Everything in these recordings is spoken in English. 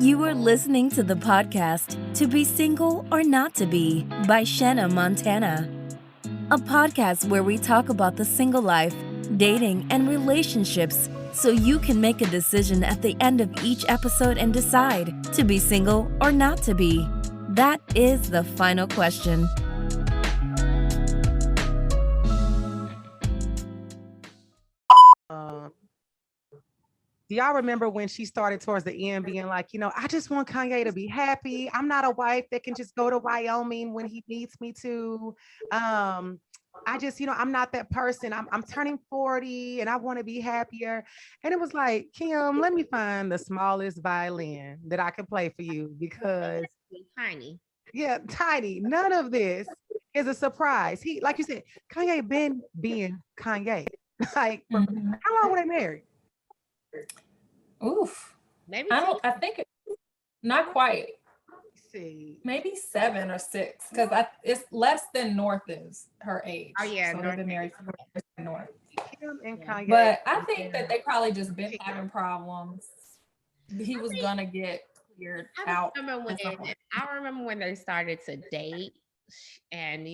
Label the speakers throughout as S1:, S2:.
S1: You are listening to the podcast To Be Single or Not to Be by Shanna Montana, a podcast where we talk about the single life, dating, and relationships so you can make a decision at the end of each episode and decide to be single or not to be. That is the final question.
S2: Do y'all remember when she started towards the end being like, I just want Kanye to be happy. I'm not a wife that can just go to Wyoming when he needs me to. I just, I'm not that person. I'm turning 40 and I want to be happier. And it was like, Kim, let me find the smallest violin that I can play for you because
S3: tiny.
S2: Yeah, tiny. None of this is a surprise. He, like you said, Kanye been being Kanye. Like, how long were they married?
S4: Oof.
S3: Maybe
S4: I think not quite.
S2: Let's see.
S4: Maybe 7 or 6, because it's less than North is her age.
S3: Oh yeah,
S4: so they've been married for North.
S2: Kim and Kanye.
S4: But I think that they probably just been having problems. He was gonna get cleared out.
S3: I remember when they started to date, and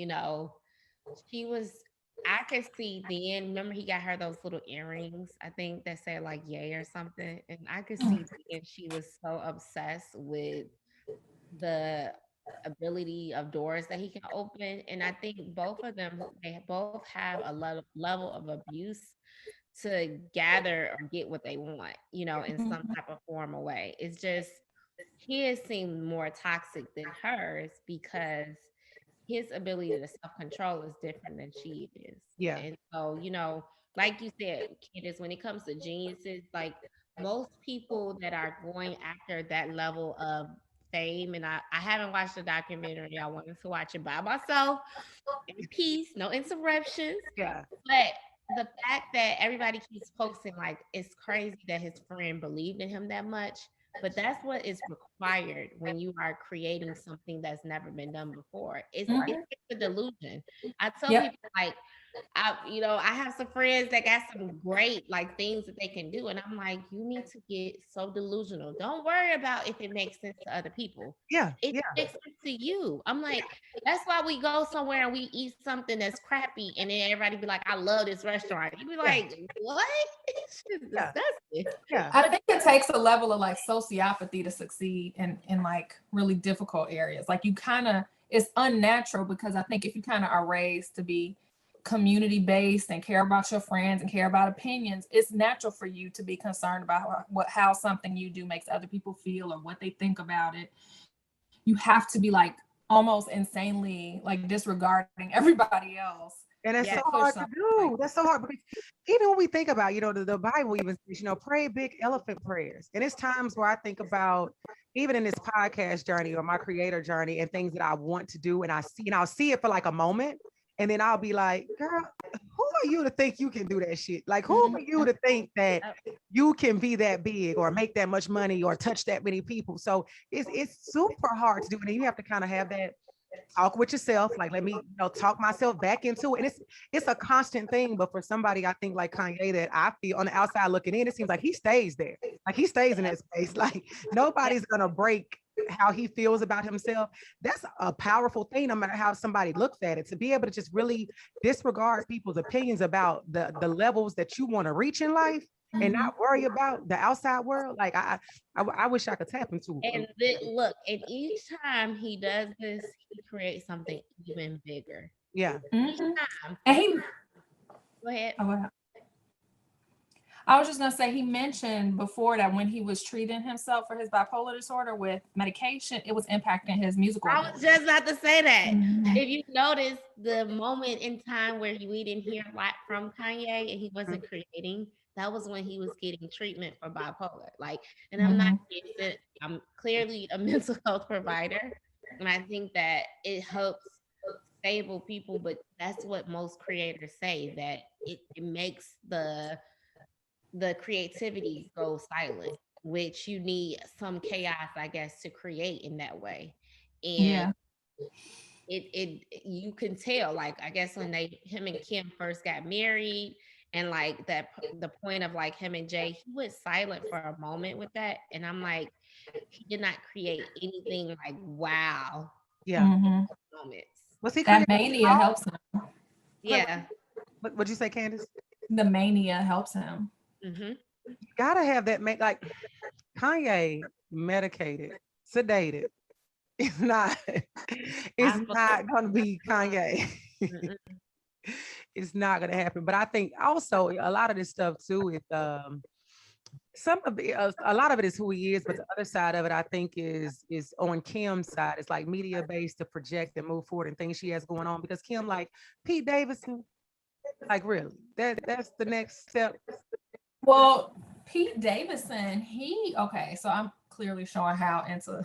S3: I could see then. Remember, he got her those little earrings, I think that said like "yay" or something, and I could see then she was so obsessed with the ability of doors that he can open. And I think both of them, they both have a level of abuse to gather or get what they want, in some type of form or way. It's just his seemed more toxic than hers because his ability to self-control is different than she is.
S2: Yeah.
S3: And so, like you said, Candice, when it comes to geniuses, like most people that are going after that level of fame, and I haven't watched the documentary. I wanted to watch it by myself in peace, no interruptions.
S2: Yeah.
S3: But the fact that everybody keeps posting, like, it's crazy that his friend believed in him that much. But that's what is required when you are creating something that's never been done before. It's a delusion. I tell people, like, I have some friends that got some great like things that they can do, and I'm like, you need to get so delusional. Don't worry about if it makes sense to other people.
S2: Yeah,
S3: it makes sense to you. I'm like, that's why we go somewhere and we eat something that's crappy, and then everybody be like, I love this restaurant. You be like, what? It's disgusting.
S2: Yeah.
S4: I think it takes a level of like sociopathy to succeed in like really difficult areas. Like it's unnatural because I think if you kind of are raised to be community based and care about your friends and care about opinions, it's natural for you to be concerned about how something you do makes other people feel or what they think about it. You have to be like almost insanely like disregarding everybody else.
S2: And that's so hard to do. That's so hard because even when we think about, the Bible even says, pray big elephant prayers. And it's times where I think about, even in this podcast journey or my creator journey and things that I want to do, and I'll see it for like a moment. And then I'll be like, girl, who are you to think you can do that shit? Like, who are you to think that you can be that big or make that much money or touch that many people? So it's super hard to do. And you have to kind of have that talk with yourself. Like, let me talk myself back into it. And it's a constant thing. But for somebody, I think like Kanye, that I feel on the outside looking in, it seems like he stays there. Like he stays in that space. Like nobody's going to break how he feels about himself. That's a powerful thing, no matter how somebody looks at it, to be able to just really disregard people's opinions about the levels that you want to reach in life and not worry about the outside world. Like I wish I could tap into it.
S3: And look, and each time he does this, he creates something even bigger.
S2: Yeah.
S3: Each time.
S4: And
S3: go ahead.
S4: I was just going to say, he mentioned before that when he was treating himself for his bipolar disorder with medication, it was impacting his musical.
S3: I was just about to say that. If you notice the moment in time where we didn't hear a lot from Kanye and he wasn't creating, that was when he was getting treatment for bipolar. Like, and I'm not against it. I'm clearly a mental health provider. And I think that it helps stable people, but that's what most creators say, that it makes the creativity go silent, which you need some chaos, I guess, to create in that way. And it you can tell, like, I guess when him and Kim first got married And like that, the point of like him and Jay, he went silent for a moment with that. And I'm like, he did not create anything like wow
S2: Yeah.
S3: moments.
S2: Was he
S4: That
S2: creating
S4: mania helps him.
S3: Yeah.
S2: What'd you say, Candice?
S4: The mania helps him.
S3: Mm-hmm.
S2: Gotta have that like Kanye medicated, sedated. It's not gonna be Kanye. It's not gonna happen. But I think also a lot of this stuff too is some of it, a lot of it is who he is, but the other side of it, I think, is on Kim's side. It's like media based to project and move forward and things she has going on. Because Kim, like Pete Davidson, like really, that's the next step.
S4: Well, Pete Davidson, so I'm clearly showing how into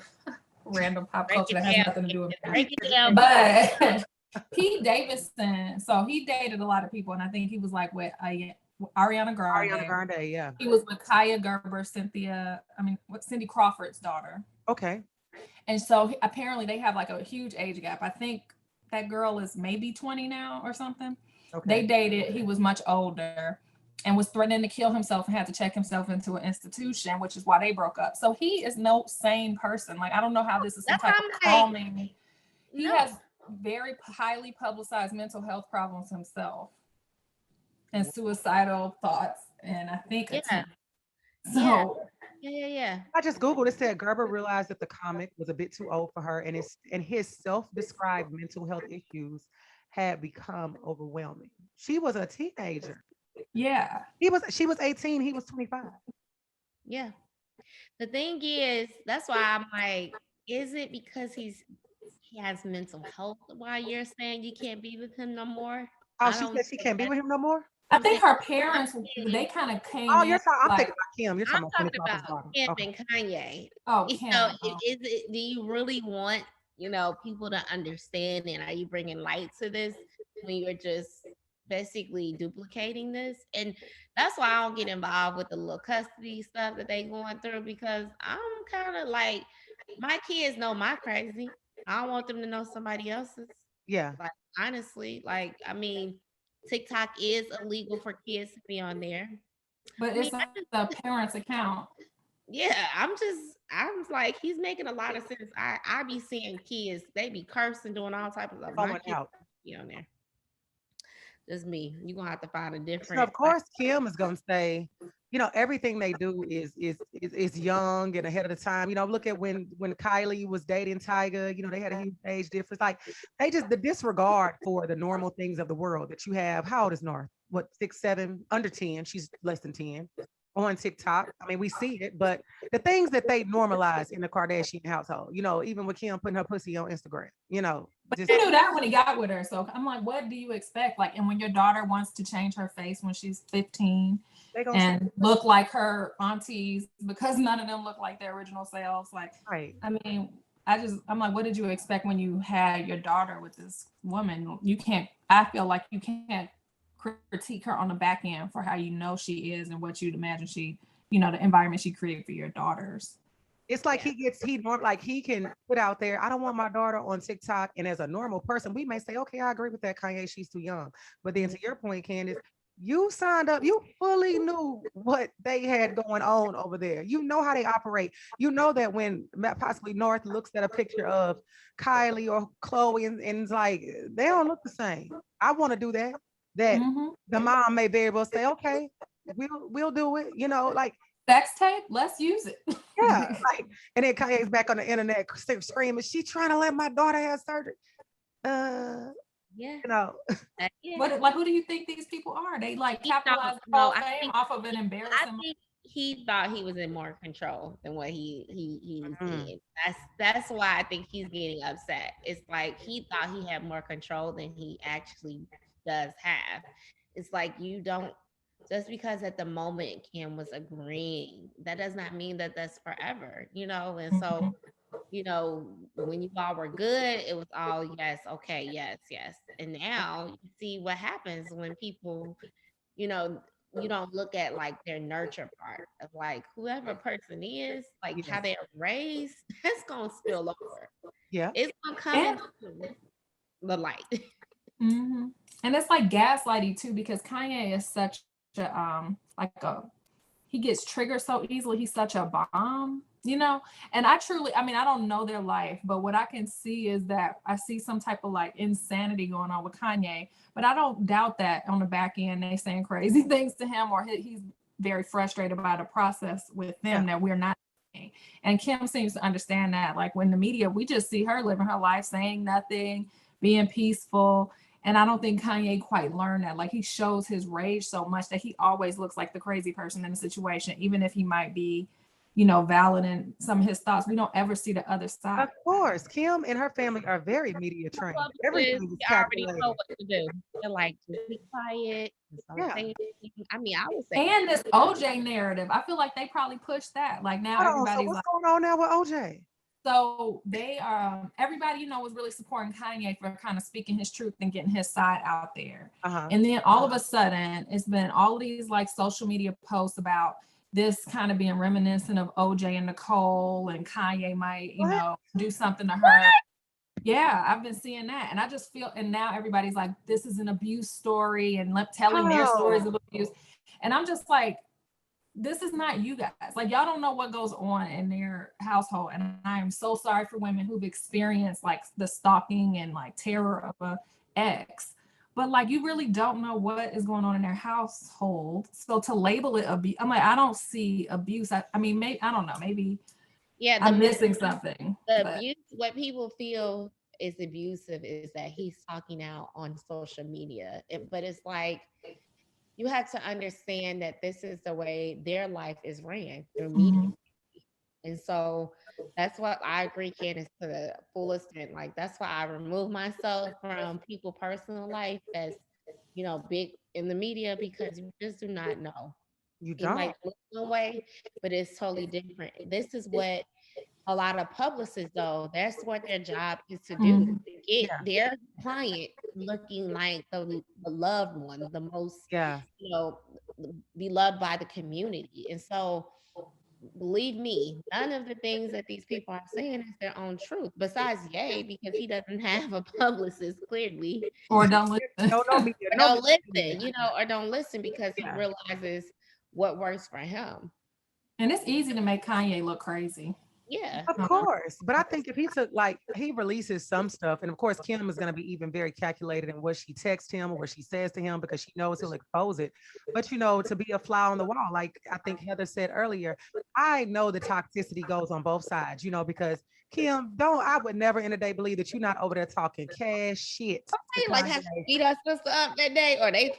S4: random pop culture that has nothing to do with me. But Pete Davidson, so he dated a lot of people, and I think he was like with Ariana Grande.
S2: Ariana Grande, yeah.
S4: He was with Kaya Gerber, Cindy Crawford's daughter.
S2: Okay.
S4: And so apparently they have like a huge age gap. I think that girl is maybe 20 now or something. Okay. They dated. He was much older and was threatening to kill himself and had to check himself into an institution, which is why they broke up. So he is no sane person. Like, I don't know how this is some type of calming. He has very highly publicized mental health problems himself and suicidal thoughts. And I think
S3: Yeah.
S2: I just Googled it. Said Gerber realized that the comic was a bit too old for her, and his self-described mental health issues had become overwhelming. She was a teenager.
S4: Yeah.
S2: She was 18, he was 25.
S3: Yeah. The thing is, that's why I'm like, is it because he has mental health why you're saying you can't be with him no more?
S2: Oh, she said she can't be with him no more?
S4: I think her parents, they kind of came
S2: I'm thinking about Kim. You're talking
S3: about Kim and Kanye.
S4: Oh, Kim.
S3: Is it, do you really want, people to understand, and are you bringing light to this when you're just basically duplicating this? And that's why I don't get involved with the little custody stuff that they going through, because I'm kind of like, my kids know my crazy. I don't want them to know somebody else's.
S2: Yeah.
S3: Like, honestly, like, I mean, TikTok is illegal for kids to be on there.
S4: But it's the parents' account.
S3: Yeah, I'm like, he's making a lot of sense. I be seeing kids, they be cursing, doing all types of stuff. My kids be on there. Just me. You're gonna have to find a different.
S2: So of course, Kim is gonna say, everything they do is young and ahead of the time. Look at when Kylie was dating Tyga, they had a huge age difference. Like, they just, the disregard for the normal things of the world that you have. How old is North? What, 6, 7, under 10? She's less than 10 on TikTok. I mean, we see it, but the things that they normalize in the Kardashian household, even with Kim putting her pussy on Instagram,
S4: But he knew that when he got with her. So I'm like, what do you expect? Like, and when your daughter wants to change her face when she's 15 and look like her aunties, because none of them look like their original selves. Like,
S2: right.
S4: I mean, I'm like, what did you expect when you had your daughter with this woman? I feel like you can't critique her on the back end for how she is and what you'd imagine the environment she created for your daughters.
S2: It's like he can put out there, I don't want my daughter on TikTok. And as a normal person, we may say, okay, I agree with that, Kanye, she's too young. But then to your point, Candice, you signed up, you fully knew what they had going on over there. You know how they operate. You know that when possibly North looks at a picture of Kylie or Chloe and it's like, they don't look the same. I want to do that. The mom may very well say, okay, we'll do it, like
S4: sex tape, let's use it.
S2: Yeah, like, and then Kanye's back on the internet screaming, she's trying to let my daughter have surgery.
S4: What, who do you think these people are? They like capitalize off of an embarrassing.
S3: I think he thought he was in more control than what he did. That's why I think he's getting upset. It's like he thought he had more control than he actually does have. It's like, you don't, just because at the moment Kim was agreeing, that does not mean that that's forever, and so when you all were good, it was all yes, okay, yes, and now you see what happens when people, you don't look at like their nurture part of like whoever person is, like how they're raised, that's gonna spill over. It's gonna come into the light.
S4: And it's like gaslighting too, because Kanye is such he gets triggered so easily. He's such a bomb, you know? And I mean, I don't know their life, but what I can see is that I see some type of like insanity going on with Kanye, but I don't doubt that on the back end, they saying crazy things to him, or he's very frustrated by the process with them that we're not. And Kim seems to understand that. Like when the media, we just see her living her life, saying nothing, being peaceful. And I don't think Kanye quite learned that. Like he shows his rage so much that he always looks like the crazy person in the situation, even if he might be, you know, valid in some of his thoughts. We don't ever see the other side.
S2: Of course, Kim and her family are very media trained. Everything is
S3: already
S2: calculated.
S3: know what to do. They're like, just be quiet. Just don't say anything. I mean, I would say.
S4: And this OJ narrative, I feel like they probably pushed that. Like now everybody's
S2: what's
S4: like,
S2: going on now with OJ?
S4: So they everybody, you know, was really supporting Kanye for kind of speaking his truth and getting his side out there. And then all of a sudden, it's been all of these like social media posts about this kind of being reminiscent of OJ and Nicole, and Kanye might, you know, do something to her. Yeah, I've been seeing that. And I just feel, and now everybody's like, this is an abuse story and telling their stories of abuse. And I'm just like, this is not you guys. Like, y'all don't know what goes on in their household. And I am so sorry for women who've experienced like the stalking and like terror of a ex. But like, you really don't know what is going on in their household. So to label it abuse, I'm like, I don't see abuse. I mean, maybe, I don't know, maybe I'm missing something.
S3: The abuse, what people feel is abusive is that he's talking out on social media. But it's like, you have to understand that this is the way their life is ran through media. And so that's what I agree, Kandice, to the fullest extent. Like, that's why I remove myself from people's personal life as, you know, big in the media, because you just do not know.
S2: You
S3: It
S2: don't.
S3: might look one way, but it's totally different. This is what a lot of publicists, though, that's what their job is to do, to get their client looking like the loved one, the most, you know, beloved by the community. And so, believe me, none of the things that these people are saying is their own truth, besides Ye, because he doesn't have a publicist, clearly.
S4: Or don't listen.
S3: Don't listen, you know, or don't listen because he realizes what works for him.
S4: And it's easy to make Kanye look crazy.
S3: Yeah,
S2: of course. But I think if he took, like, he releases some stuff, and of course, Kim is going to be even very calculated in what she texts him or what she says to him, because she knows he'll expose it. But, you know, to be a fly on the wall, like I think Heather said earlier, I know the toxicity goes on both sides, you know, because Kim, I would never in a day believe that you're not over there talking cash shit.
S3: Okay, like how she beat us up that day, or they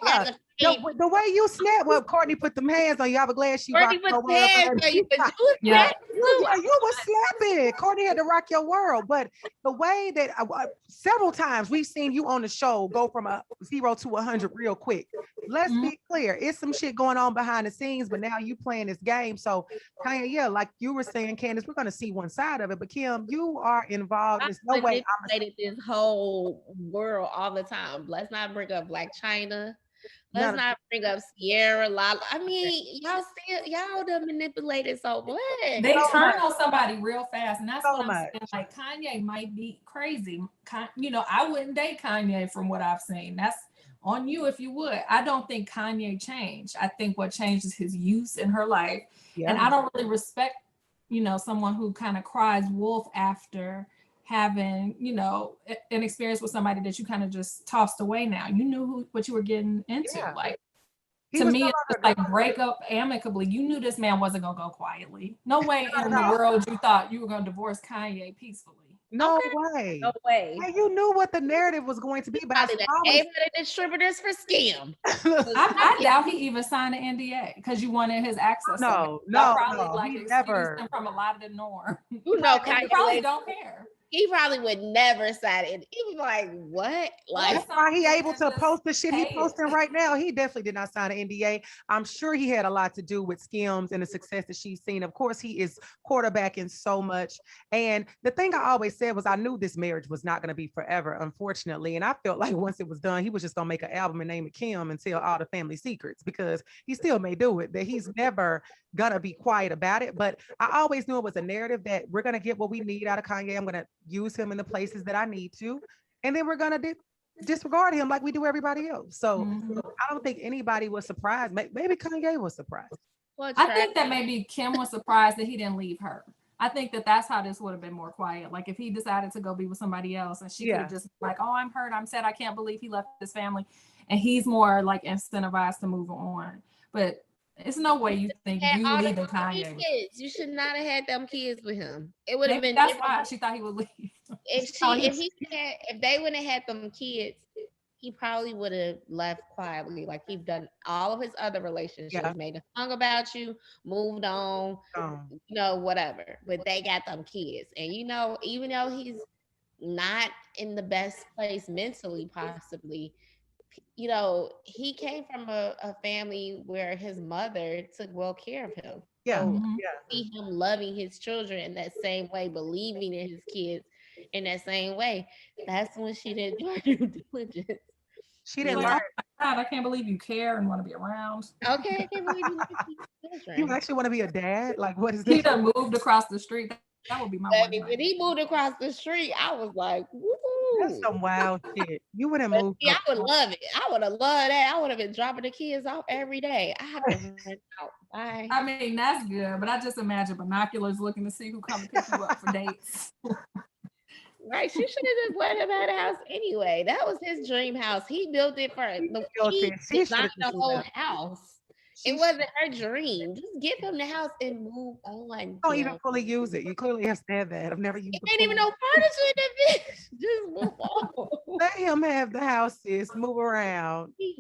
S2: the way you snap, well, Courtney put them hands on you. I'm glad she
S3: Courtney put the hands on you, but you
S2: were slapping. Courtney had to rock your world. But the way that several times we've seen you on the show go from a 0 to 100 real quick. Let's be clear, it's some shit going on behind the scenes, but now you playing this game. So Kanye, like you were saying, Kandice, we're gonna see one side of it. But Kim, you are involved. There's no way
S3: I'm this whole world all the time. Let's not bring up Black China. Let's not bring up Sierra Lala. I mean, y'all done manipulated so much.
S4: They turn on somebody real fast, and that's what I'm saying. Like, Kanye might be crazy. You know, I wouldn't date Kanye from what I've seen. That's on you if you would. I don't think Kanye changed. I think what changed is his use in her life. And I don't really respect, you know, someone who kind of cries wolf after having, you know, an experience with somebody that you kind of just tossed away. Now you knew what you were getting into. Like, to me, it's just like break up amicably. You knew this man wasn't gonna go quietly. No way in the world you thought you were gonna divorce Kanye peacefully.
S2: No way.
S3: No way.
S2: And you knew what the narrative was going to be, but
S3: probably the distributors for scam.
S4: I doubt he even signed an NDA because you wanted his access.
S2: No,
S4: like
S2: he never
S4: him from a lot of the norm.
S3: You know,
S4: Kanye probably don't care.
S3: He probably would never sign it. He was like, what? Like,
S2: that's why he able to post the shit he posting right now. He definitely did not sign an NDA. I'm sure he had a lot to do with Skims and the success that she's seen. Of course, he is quarterbacking so much. And the thing I always said was I knew this marriage was not going to be forever, unfortunately. And I felt like once it was done, he was just going to make an album and name it Kim and tell all the family secrets, because he still may do it, that he's never gonna be quiet about it. But I always knew it was a narrative that we're gonna get what we need out of Kanye. I'm gonna use him in the places that I need to, and then we're gonna disregard him like we do everybody else. So
S4: Mhm.
S2: I don't think anybody was surprised. Maybe Kanye was surprised.
S3: Well,
S4: I think that maybe Kim was surprised that he didn't leave her. I think that that's how this would have been more quiet. Like if he decided to go be with somebody else and she could have just like, oh, I'm hurt. I'm sad. I can't believe he left his family. And he's more like incentivized to move on. But it's no way you think
S3: had
S4: you
S3: all the
S4: leaving Kanye.
S3: kids. You should not have had them kids with him. It would have
S4: Maybe
S3: been
S4: that's why she thought he would leave.
S3: if they wouldn't have had them kids, he probably would have left quietly, like he'd done all of his other relationships, made a song about you, moved on, you know, whatever. But they got them kids, and you know, even though he's not in the best place mentally, possibly, you know, he came from a family where his mother took well care of him. So see him loving his children in that same way, believing in his kids in that same way. That's when she did due diligence.
S2: She didn't
S4: like,
S2: learn.
S4: oh my God, I can't believe you care and want to be around.
S3: Okay, I can't believe you like these children.
S2: You actually want to be a dad? Like, what is this?
S4: He done moved across the street. That would be my one.
S3: When he moved across the street, I was like, woo.
S2: That's some wild shit. You wouldn't move.
S3: I would love it. I would have loved that. I would have been dropping the kids off every day. I have to rent out. Bye.
S4: I mean, that's good, but I just imagine binoculars looking to see who come to pick you up for dates.
S3: Right, she should have just let him have a house anyway. That was his dream house. He built it for he designed the whole house. It wasn't her dream. Just give him the house and move on.
S2: Don't even fully use it. You clearly have said that. I've never used it.
S3: Ain't even no furniture in the bitch. Just move on.
S2: Let him have the house, sis. Move around.
S3: He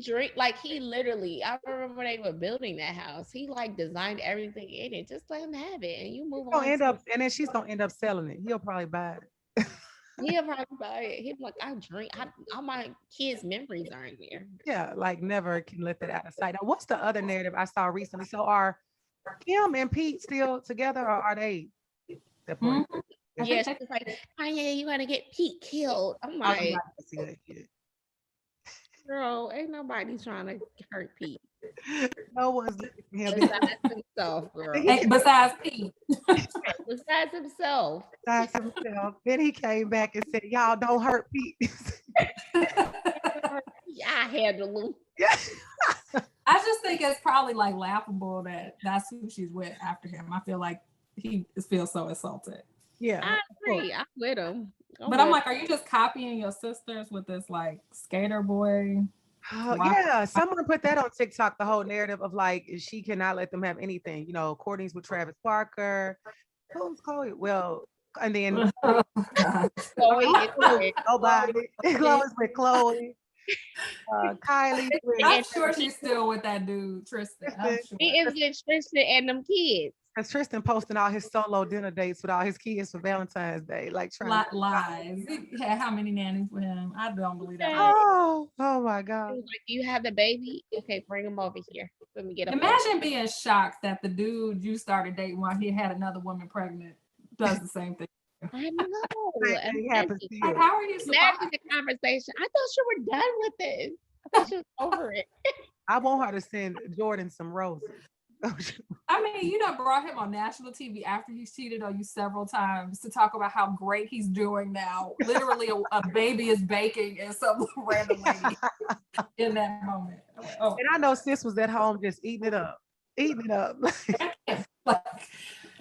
S3: literally, I remember when they were building that house. He like designed everything in it. Just let him have it and you move on.
S2: And then she's gonna end up selling it. He'll probably buy it.
S3: He'll probably buy it. He'll be like, all my kids' memories are in there.
S2: Yeah, like never can let that out of sight. Now, what's the other narrative I saw recently? So are Kim and Pete still together, or are they separated?
S3: Yeah, she's like, Kanye, you gotta get Pete killed. I'm like, girl, ain't nobody trying to hurt Pete.
S2: No one's looking at him.
S3: Besides himself, girl.
S4: Besides Pete.
S3: Besides himself.
S2: Besides himself. Then he came back and said, y'all don't hurt Pete.
S3: I handle him.
S2: Yeah.
S4: I just think it's probably like laughable that that's who she's with after him. I feel like he feels so insulted.
S2: Yeah.
S3: I agree. I'm with him.
S4: I'm like, are you just copying your sisters with this like skater boy?
S2: Oh, yeah, someone put that on TikTok, the whole narrative of like she cannot let them have anything, you know, Courtney's with Travis Barker. Who's Chloe? Well, and then Chloe's with Chloe. Kylie.
S4: I'm sure she's still with that dude, Tristan. I'm sure.
S3: He is with Tristan and them kids.
S2: Because Tristan posting all his solo dinner dates with all his kids for Valentine's Day, like trying
S4: lies. He had how many nannies with him? I don't believe that.
S2: Oh my God!
S3: Like, you have the baby? Okay, bring him over here. Let me get him.
S4: Imagine being shocked that the dude you started dating while he had another woman pregnant does the same thing.
S3: I know.
S4: Like, how are you surprised?
S3: Imagine the conversation. I thought you were done with it. I thought you was over it.
S2: I want her to send Jordan some roses.
S4: I mean, you know, brought him on national TV after he's cheated on you several times to talk about how great he's doing now. Literally, a baby is baking and some random lady in that moment.
S2: And I know sis was at home just eating it up.
S4: Like,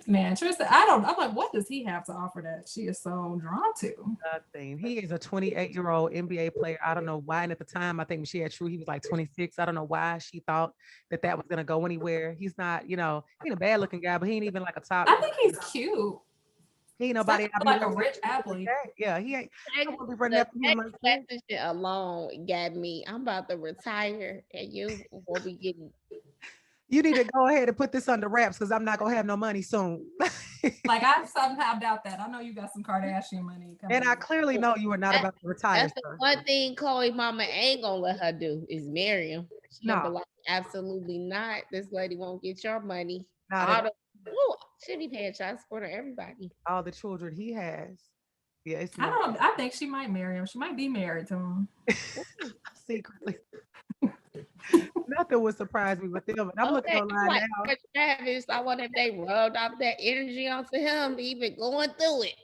S4: man, Tristan, I'm like, what does he have to offer that she is so drawn to?
S2: Nothing. He is a 28-year-old NBA player. I don't know why. And at the time, I think when she had True, he was like 26. I don't know why she thought that was going to go anywhere. He's not, you know, he ain't a bad looking guy, but he ain't even like a top.
S4: I think he's cute.
S2: He ain't nobody.
S4: Like a rich athlete.
S2: Yeah, he ain't.
S3: The message alone got me. I'm about to retire and you will be getting.
S2: You need to go ahead and put this under wraps because I'm not gonna have no money soon.
S4: Like I somehow doubt that. I know you got some Kardashian money coming.
S2: And I clearly know you are not about to retire.
S3: That's the one thing Chloe mama ain't gonna let her do is marry him. She's gonna be like, absolutely not. This lady won't get your money. She'll be paying child support on everybody.
S2: All the children he has. Yeah,
S4: I think she might marry him. She might be married to him.
S2: Secretly. Nothing would surprise me with them. And I'm looking online now.
S3: Travis, I wonder if they rubbed off that energy onto him, even going through it.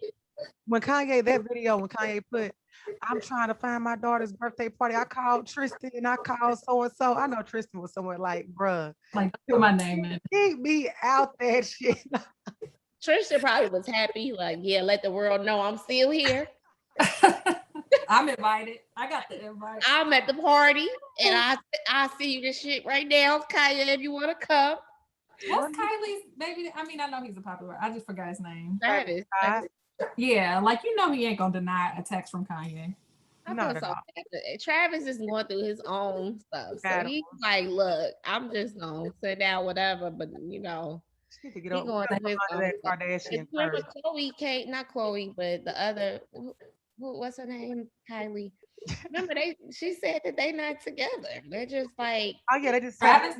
S2: When Kanye put, I'm trying to find my daughter's birthday party. I called Tristan and I called so and so. I know Tristan was somewhere like, bruh,
S4: Like put my name in.
S2: keep me out that shit.
S3: Trisha probably was happy, like, yeah, let the world know I'm still here.
S4: I'm invited. I got the invite.
S3: I'm at the party, and I see you this shit right now, Kanye, if you want to come.
S4: What's Kylie's baby? I mean, I know he's a popular. I just forgot his name.
S3: Travis.
S4: Yeah, like he ain't gonna deny a text from Kanye.
S3: I feel so bad. Travis is going through his own stuff. So he's like, look, I'm just gonna sit down, whatever, but you know,
S2: she to get on that Kardashian.
S3: Remember Chloe came, not Chloe, but the other what's her name? Kylie. Remember she said that they not together. They're just like,
S2: oh yeah, they just
S4: Travis,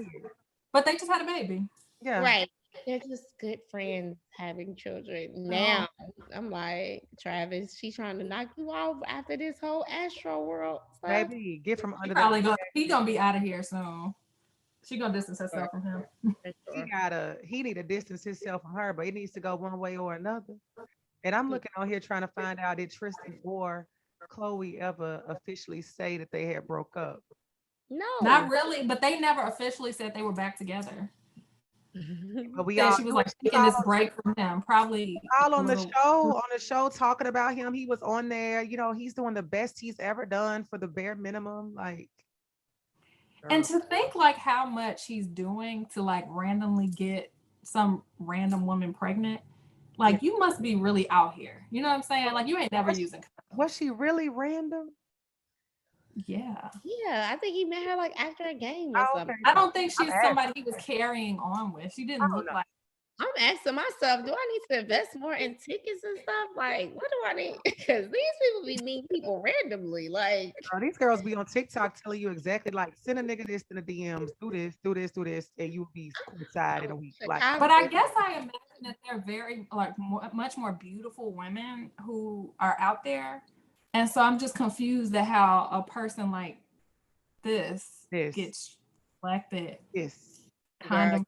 S4: but they just had a baby.
S3: Yeah. Right. They're just good friends having children. Now I'm like, Travis, she's trying to knock you off after this whole Astro World stuff.
S2: Baby, get from under
S4: he gonna be out of here soon. She gonna distance herself from him.
S2: He need to distance himself from her, but it needs to go one way or another. And I'm looking on here trying to find out, did Tristan or Chloe ever officially say that they had broke up?
S3: No,
S4: not really, but they never officially said they were back together.
S2: But
S4: she was like taking this break from him, probably
S2: all on the show talking about him. He was on there, you know, he's doing the best he's ever done for the bare minimum, like.
S4: And to think like how much he's doing to like randomly get some random woman pregnant, like you must be really out here. You know what I'm saying? Like you ain't never using.
S2: Was she really random?
S4: Yeah.
S3: Yeah, I think he met her like after a game or something.
S4: I don't think she's somebody he was carrying on with. She didn't look like.
S3: I'm asking myself, do I need to invest more in tickets and stuff? Like, what do I need? Because these people be meeting people randomly. Like,
S2: these girls be on TikTok telling you exactly like, send a nigga this in the DMs, do this, and you'll be inside in a week. Like,
S4: but I guess I imagine that they're very like much more beautiful women who are out there. And so I'm just confused at how a person like this gets selected. Kind of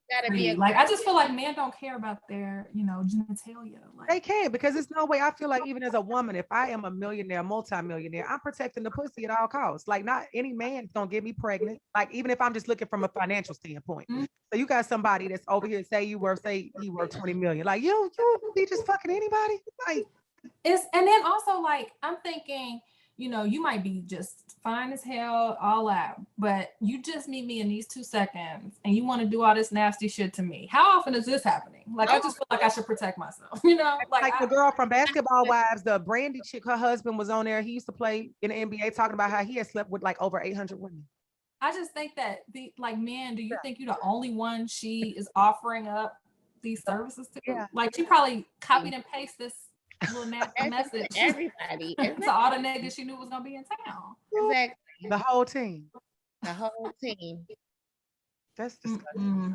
S4: like I just feel like men don't care about their, genitalia. Like,
S2: they can, because there's no way. I feel like even as a woman, if I am a millionaire, multi-millionaire, I'm protecting the pussy at all costs. Like not any man's gonna get me pregnant. Like even if I'm just looking from a financial standpoint. Mm-hmm. So you got somebody that's over here say he worth 20 million. Like you be just fucking anybody. Like
S4: and then also like I'm thinking, you might be just fine as hell all out, but you just meet me in these 2 seconds and you want to do all this nasty shit to me. How often is this happening? Like, I just feel like I should protect myself,
S2: Like the girl from Basketball Wives, the Brandy chick, her husband was on there. He used to play in the NBA talking about how he had slept with like over 800 women.
S4: I just think that men, do you think you're the only one she is offering up these services to? Yeah. Like she probably copied and pasted this little nasty message
S3: everybody
S4: to all the niggas she knew was gonna be in town.
S3: Exactly.
S2: The whole team. That's disgusting. Mm-hmm.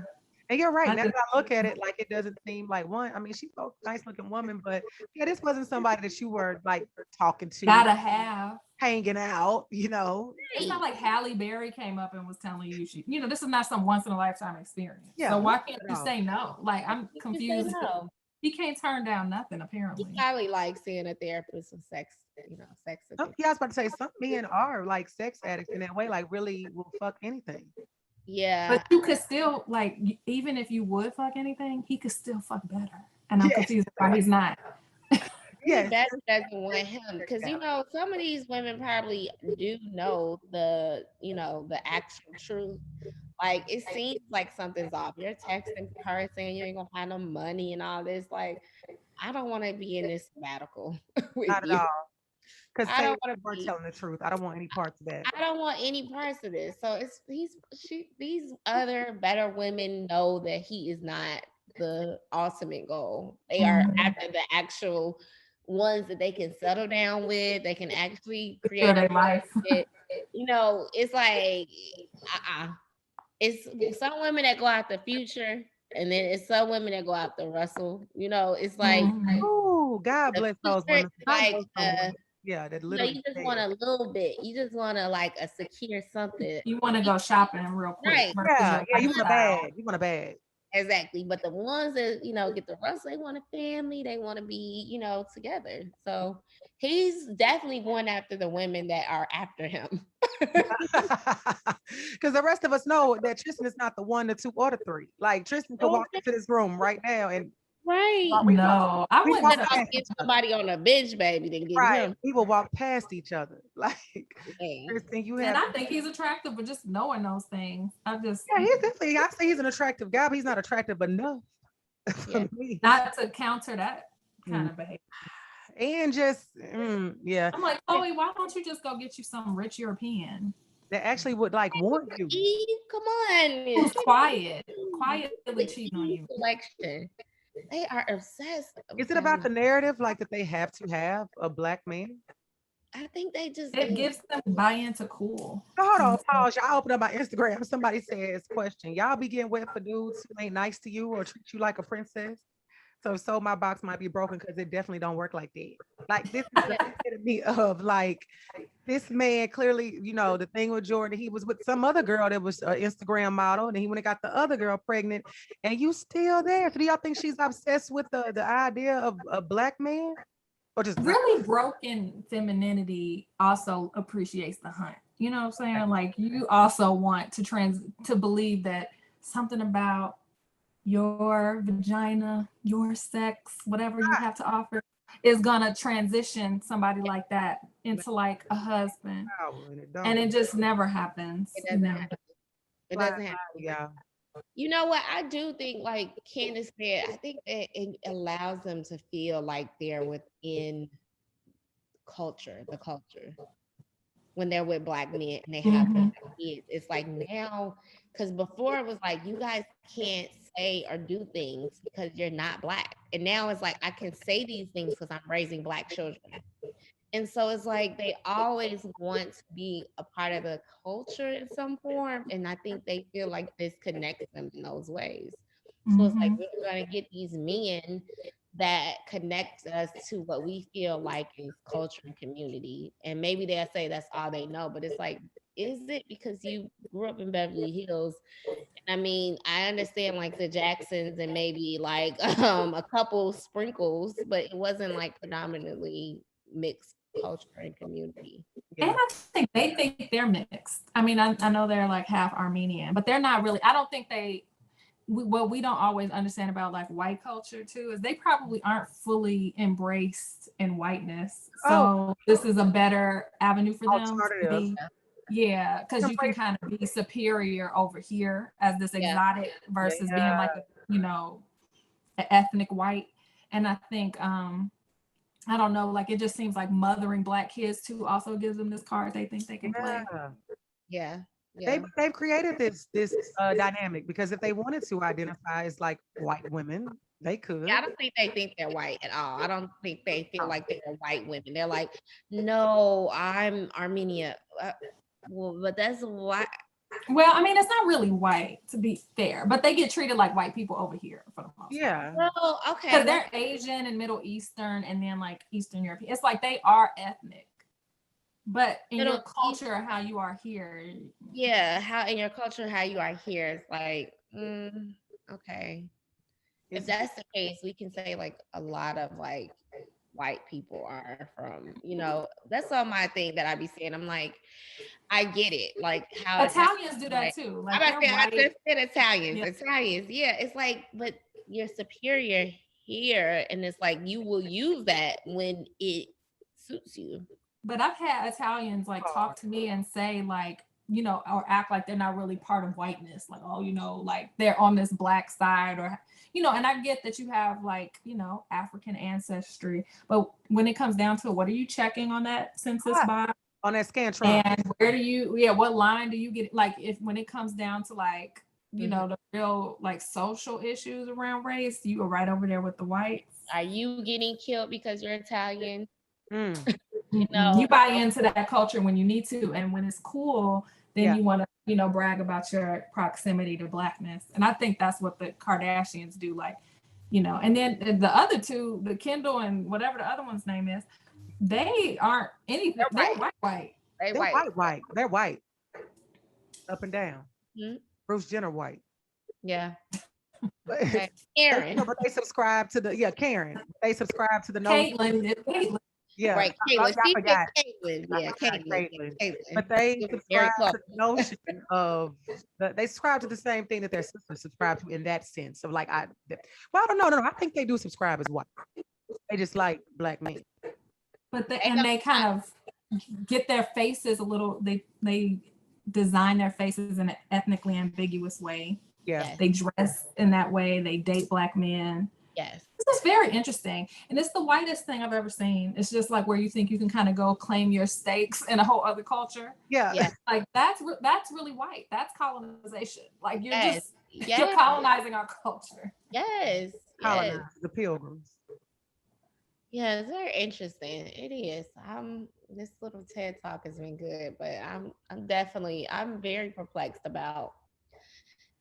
S2: And you're right. Now that I look at it, like it doesn't seem like one. I mean, she's a nice looking woman, but yeah, this wasn't somebody that you were like talking to.
S4: Gotta have.
S2: Hanging out, It's
S4: not like Halle Berry came up and was telling you this is not some once in a lifetime experience. Yeah. So why can't you say no? Like I'm confused. No. He can't turn down nothing, apparently.
S3: He probably likes seeing a therapist and sex, sex addiction.
S2: Yeah, I was about to say, some men are like sex addicts in that way, like really will fuck anything.
S3: Yeah.
S4: But you could still, like, even if you would fuck anything, he could still fuck better. And I'm confused why he's not.
S3: Yeah, that doesn't want him because some of these women probably do know the actual truth. Like it seems like something's off. You're texting her saying you ain't gonna have no money and all this. Like I don't want to be in this sabbatical with
S2: Not
S3: you.
S2: At all. Because I don't want to be telling the truth. I don't want any parts of that.
S3: I don't want any parts of this. So these other better women know that he is not the ultimate goal. They are after the actual ones that they can settle down with, they can actually create a life. It's like it's some women that go out the Future, and then it's some women that go out the Russell. It's like
S2: oh, God bless those women.
S3: Like
S2: yeah, that little.
S3: You just want a little bit. You just want to like a secure something.
S4: You want to go shopping real quick.
S3: Right?
S2: Yeah, you want a bag. You want a bag.
S3: Exactly. But the ones that, get the rust, they want a family, they want to be, together. So he's definitely going after the women that are after him.
S2: Because the rest of us know that Tristan is not the one, the two, or the three. Like Tristan could walk into this room right now and
S3: Right.
S4: No, I wouldn't
S2: walk
S3: I'd
S2: past
S3: get
S2: each other.
S3: somebody on a bench, baby, than get
S2: Right.
S3: him.
S2: We will walk past each other. Like
S3: Yeah.
S2: Tristan, you
S4: and
S2: have
S4: I think he's attractive, but just knowing those things,
S2: yeah, he's definitely. I say he's an attractive guy, but he's not attractive enough for
S3: Yeah.
S2: me.
S4: not to counter that kind of behavior.
S2: And just yeah,
S4: I'm like, Chloe, why don't you just go get you some rich European
S2: that actually would like want you.
S3: Eve, come on.
S4: who's quietly cheating on you?
S3: Selection. They are obsessed.
S2: Is it about the narrative, like that they have to have a black man?
S3: I think they just
S4: It gives them buy-in to cool.
S2: Hold on, pause. Y'all open up my Instagram. Somebody says, question, y'all be getting wet for dudes who ain't nice to you or treat you like a princess? So my box might be broken because it definitely don't work like that. Like this is the epitome of like this man clearly, the thing with Jordan, he was with some other girl that was an Instagram model, and he went and got the other girl pregnant, and you still there. So do y'all think she's obsessed with the idea of a black man? Or just
S4: really broken femininity also appreciates the hunt. You know what I'm saying? Like you also want to believe that something about your vagina, your sex, whatever you have to offer is gonna transition somebody like that into like a husband. And it just never happens.
S3: It doesn't happen. It doesn't happen.
S2: Yeah.
S3: You know what? I do think, like Candice said, I think that it allows them to feel like they're within the culture. When they're with black men and they have kids. It's like now, because before it was like, you guys can't say or do things because you're not black. And now it's like, I can say these things because I'm raising black children. And so it's like they always want to be a part of the culture in some form. And I think they feel like this connects them in those ways. So it's like we're going to get these men that connect us to what we feel like is culture and community. And maybe they'll say that's all they know, but it's like, is it because you grew up in Beverly Hills? I mean, I understand like the Jacksons and maybe like a couple sprinkles, but it wasn't like predominantly mixed culture and community.
S4: And I think they think they're mixed. I mean, I know they're like half Armenian, but they're not really. I don't think what we don't always understand about like white culture too is they probably aren't fully embraced in whiteness. So this is a better avenue for them to be. Yeah, because you can kind of be superior over here as this exotic versus being like an ethnic white. And I think I don't know, like it just seems like mothering black kids too also gives them this card they think they can play.
S3: Yeah.
S2: They've created this dynamic because if they wanted to identify as like white women, they could.
S3: Yeah, I don't think they think they're white at all. I don't think they feel like they're white women. They're like, no, I'm Armenia. Well, but that's why.
S4: Well, I mean, it's not really white to be fair, but they get treated like white people over here for the most part.
S3: Well, okay.
S4: Because they're Asian and Middle Eastern and then like Eastern European. It's like they are ethnic. But in your culture, how you are here.
S3: Yeah, how in your culture, how you are here is like, okay. If that's the case, we can say like a lot of like white people are from, that's all my thing that I be saying. I'm like, I get it. Like how
S4: Italians do that too. Like
S3: I said Italians. Yeah. Italians, yeah. It's like, but you're superior here, and it's like you will use that when it suits you.
S4: But I've had Italians like talk to me and say like, or act like they're not really part of whiteness. Like, like they're on this black side or, and I get that you have like, African ancestry. But when it comes down to it, what are you checking on that census box?
S2: On that Scantron.
S4: And where do you, what line do you get? Like when it comes down to like, the real like social issues around race, you go right over there with the whites.
S3: Are you getting killed because you're Italian?
S4: You buy into that culture when you need to, and when it's cool, then you want to, brag about your proximity to blackness. And I think that's what the Kardashians do, like, and then the other two, the Kendall and whatever the other one's name is, they aren't anything. They're white.
S2: They're white. They're white. Up and down. Bruce Jenner white.
S3: Yeah. Okay. Karen.
S2: But they subscribe to the Karen. They subscribe to the
S4: Caitlyn.
S2: Yeah,
S3: Right,
S2: y'all
S3: Caitlin. She picked
S2: forgot.
S3: Caitlin. Yeah, Caitlin.
S2: Caitlyn. But
S3: Caitlin.
S2: they
S3: It was very
S2: subscribe
S3: close.
S2: to the notion of they subscribe to the same thing that their sisters subscribe to in that sense of like well, no, I think they do subscribe as well. They just like black men.
S4: But they kind of get their faces a little. They design their faces in an ethnically ambiguous way.
S2: Yeah,
S3: Yes.
S4: They dress in that way. They date black men.
S3: Yes.
S4: This is very interesting. And it's the whitest thing I've ever seen. It's just like where you think you can kind of go claim your stakes in a whole other culture.
S2: yeah.
S4: Like that's really white. That's colonization. Like you're
S3: Yes.
S4: colonizing our culture.
S3: Yes.
S2: Colonize the pilgrims.
S3: Yeah, it's very interesting. It is. This little TED talk has been good, but I'm very perplexed about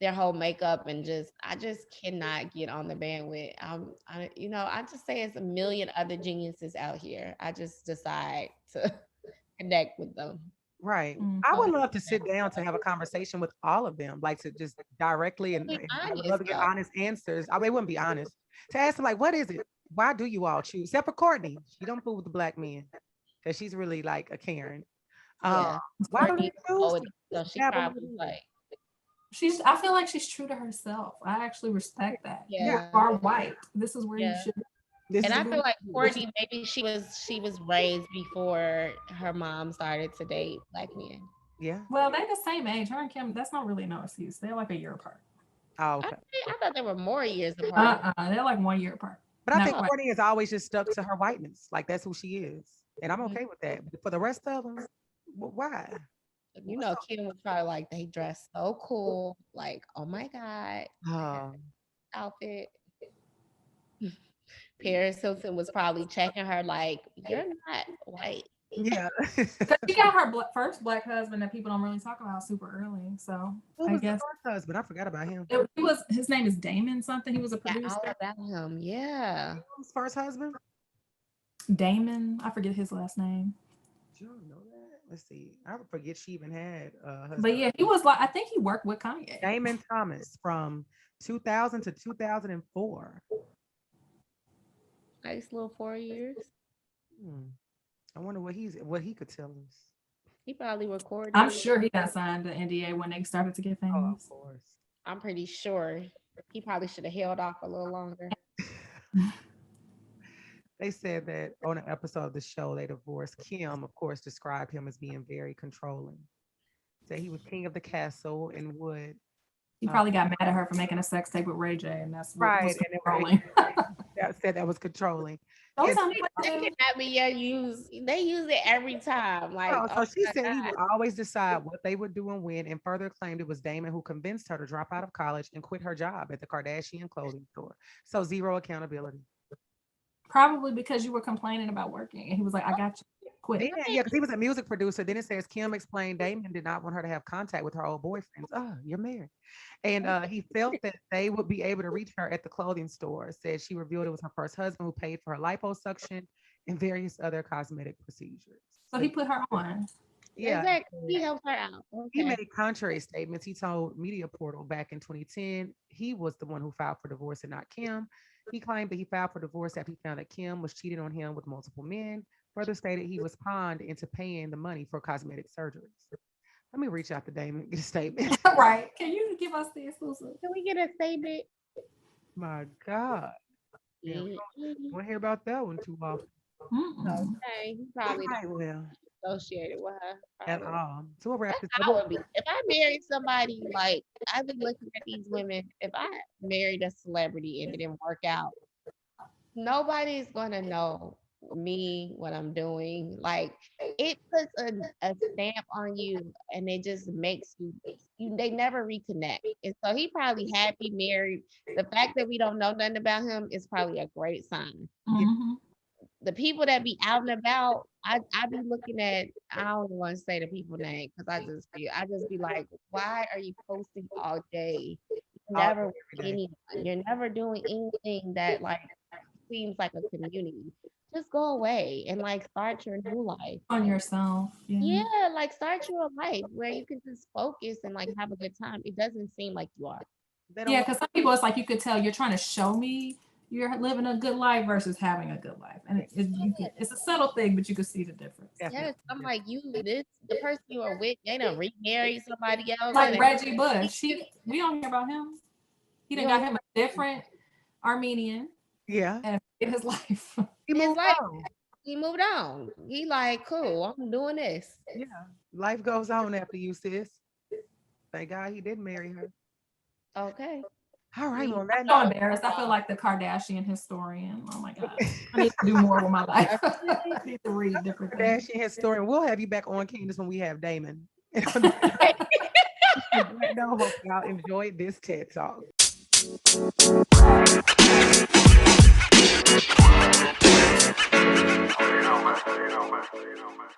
S3: their whole makeup and I just cannot get on the bandwidth. I just say it's a million other geniuses out here. I just decide to connect with them.
S2: Right. I would love to sit down to have a conversation with all of them, like to just directly and I would love to get honest answers. I mean, it wouldn't be honest to ask them like, what is it? Why do you all choose? Except for Courtney, she don't fool with the black men because she's really like a Karen.
S3: Yeah.
S2: Why do they choose?
S3: So she probably like.
S4: I feel like she's true to herself. I actually respect that.
S3: Yeah.
S4: You are white. This is where you should.
S3: And I feel like Courtney, maybe she was raised before her mom started to date black men.
S2: Yeah.
S4: Well, they're the same age. Her and Kim, that's not really no excuse. They're like a year apart.
S2: Oh, okay.
S3: I thought they were more years apart.
S4: They're like 1 year apart.
S2: But I think Courtney has always just stuck to her whiteness. Like that's who she is. And I'm okay with that. But for the rest of them, why?
S3: You know, Kim was probably like, they dress so cool. Like, oh my God. Outfit. Paris Hilton was probably checking her like, you're not white.
S2: Yeah.
S4: She got her first black husband that people don't really talk about super early. So
S2: who was the first husband? I forgot about him.
S4: His name is Damon something. He was a producer.
S3: All about him. Yeah.
S2: His first husband?
S4: Damon. I forget his last name.
S2: You don't know that? Let's see. I forget she even had a husband.
S4: But yeah, he was like, I think he worked with Kanye.
S2: Damon Thomas from 2000 to 2004.
S3: Nice little 4 years.
S2: I wonder what he could tell us.
S3: He probably recorded.
S4: I'm sure he got signed to NDA when they started to get famous.
S2: Oh, of course.
S3: I'm pretty sure he probably should have held off a little longer.
S2: They said that on an episode of the show, they divorced. Kim, of course, described him as being very controlling. Said he was king of the castle and would.
S4: He probably got mad at her for making a sex tape with Ray J, and that's what
S2: right.
S4: was controlling.
S2: Said that was controlling.
S3: They cannot be used. They use it every time. Like,
S2: so she said he would always decide what they would do and when, and further claimed it was Damon who convinced her to drop out of college and quit her job at the Kardashian clothing store. So zero accountability.
S4: Probably because you were complaining about working, and he was like, "I got you." Quit.
S2: Yeah, because he was a music producer. Then it says Kim explained Damon did not want her to have contact with her old boyfriends. Oh, you're married. And he felt that they would be able to reach her at the clothing store. Said she revealed it was her first husband who paid for her liposuction and various other cosmetic procedures.
S4: So he put her on.
S2: Yeah.
S3: Exactly. He helped her out. Okay.
S2: He made contrary statements. He told Media Portal back in 2010 he was the one who filed for divorce and not Kim. He claimed that he filed for divorce after he found that Kim was cheating on him with multiple men. Further stated he was pawned into paying the money for cosmetic surgeries. Let me reach out to Damon, get a statement.
S4: Right. Can you give us the exclusive?
S3: Can we get a statement?
S2: My God. Yeah, we don't want to hear about that one too often.
S3: Okay. He probably
S2: will.
S3: Associated with her.
S2: At all. So we'll wrap this
S3: up. I would be. If I married somebody, like, I've been looking at these women, if I married a celebrity and it didn't work out, nobody's going to know me, what I'm doing. Like, it puts a stamp on you, and it just makes they never reconnect. And so he probably happy married. The fact that we don't know nothing about him is probably a great sign.
S4: Mm-hmm.
S3: The people that be out and about, I be looking at, I don't want to say the people name because I just be like, why are you posting all day? You're never with anyone. You're never doing anything that like seems like a community. Just go away and like start your new life
S4: on yourself.
S3: Yeah, like start your life where you can just focus and like have a good time. It doesn't seem like you are.
S2: They don't
S4: Yeah,
S2: want-
S4: because some people, it's like you could tell you're trying to show me you're living a good life versus having a good life, and it's a subtle thing, but you can see the difference.
S2: Definitely.
S3: Yes, I'm like, the person you are with, they done remarried somebody else.
S4: Like
S3: and
S4: Reggie Bush, we don't hear about him. He done
S3: You
S4: got
S3: don't-
S4: him a different Armenian
S2: Yeah.
S4: and in his life.
S2: He
S3: his
S2: moved
S3: life,
S2: on.
S3: he moved on. He like, cool, I'm doing this.
S2: Yeah. Life goes on after you, sis. Thank God he didn't marry her.
S3: Okay.
S2: All right. Well,
S4: I'm so embarrassed. I feel like the Kardashian historian. Oh my God. I need to do more with my life. I need to read different things.
S2: Kardashian historian. We'll have you back on, Candice, when we have Damon. No, hope y'all enjoyed this TED Talk.
S5: You know, man.